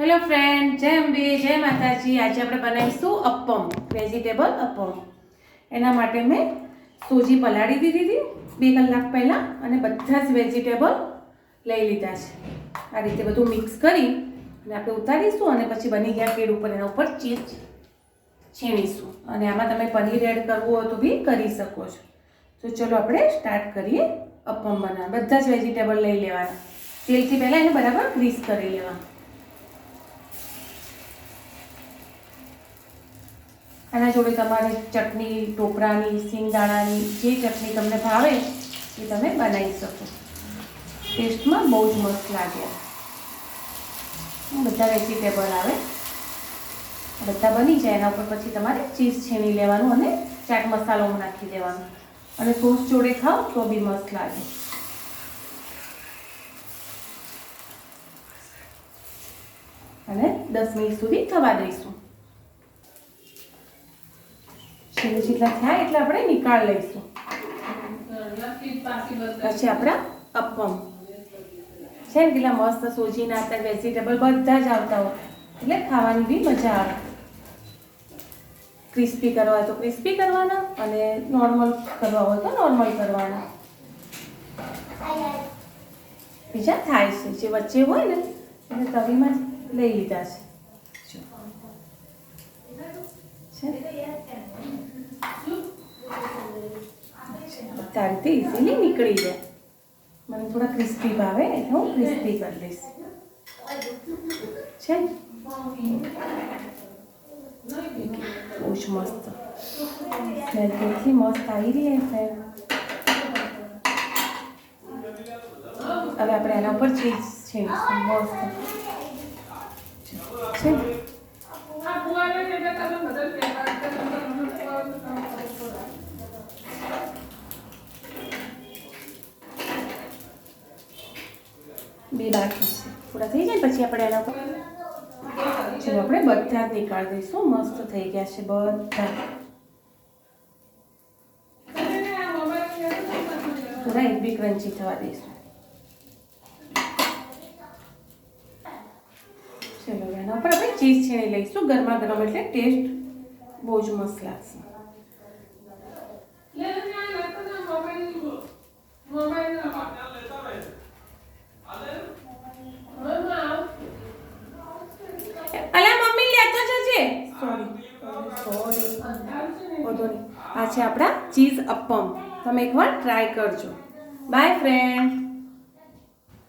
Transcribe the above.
Hello friend, જય અંબે, જય માતાજી. આજે આપણે બનાવીશું અપ્પમ, વેજીટેબલ અપ્પમ. એના માટે મેં સોજી પલાળી દીધી હતી 2 કલાક પહેલાં અને બધા જ વેજીટેબલ લઈ લીધા છે. આ રીતે બધું મિક્સ કરી અને આપણે ઉતારીશું અને પછી બની ગયા પેડ ઉપર એના ઉપર ચીઝ છીણીશું. અને આમાં તમે પનીર એડ કરવું હોય તો બી કરી શકો છો. તો ચલો આપણે સ્ટાર્ટ કરીએ અપ્પમ બનાવવા. બધા જ વેજીટેબલ લઈ લેવાના. તેલથી પહેલાં એને બરાબર ગ્રીસ કરી લેવાનું. આના જોડે તમારે ચટણી, ટોપરાની, સિંગદાણાની જે ચટણી તમને ભાવે એ તમે બનાવી શકો. ટેસ્ટમાં બહુ જ મસ્ત લાગે. બધા વેજીટેબલ આવે, બધા બની જાય. એના ઉપર પછી તમારે ચીઝ છીણી લેવાનું અને ચાટ મસાલો નાખી દેવાનો અને સોસ જોડે ખાઓ તો બી મસ્ત લાગે. અને 10 મિનિટ સુધી થવા દઈશું. જેટલા થાય એટલે આપણે નીકાળ લઈશું. પછી આપણા અપ્પમ છે ને કેટલા મસ્ત સોજીના હતા. વેજીટેબલ બધા જ આવતા હોય એટલે ખાવાની બી મજા આવે. ક્રિસ્પી કરવા હોય તો ક્રિસ્પી કરવાના અને નોર્મલ કરવા હોય તો નોર્મલ કરવાના. બીજા થાય છે જે વચ્ચે હોય ને એને તવીમાં જ લઈ લીધા છે. તારથી ઇઝીલી નીકળી જાય. મને થોડા ક્રિસ્પી ભાવે એટલે હું ક્રિસ્પી કરી લઈશ. છે બહુ જ મસ્ત સ્મેલ કેટલી મસ્ત આવી રહી છે. હવે આપણે એના ઉપર ચીઝ છે મસ્ત છે. બે બાકી છે, થોડા થઈ જાય પછી આપણે એના પર ચલો આપણે બધા જ નીકાળી દઈશું. મસ્ત થઈ ગયા છે બધા. થોડા એક બી ક્રન્ચી થવા દઈશું. ચલો એના ઉપર આપણે ચીઝ છીણી લઈશું. ગરમા ગરમ એટલે ટેસ્ટ બહુ જ મસ્ત લાગશે. આ છે આપણા ચીઝ અપ્પમ. તમે એકવાર ટ્રાય કરજો. By friend.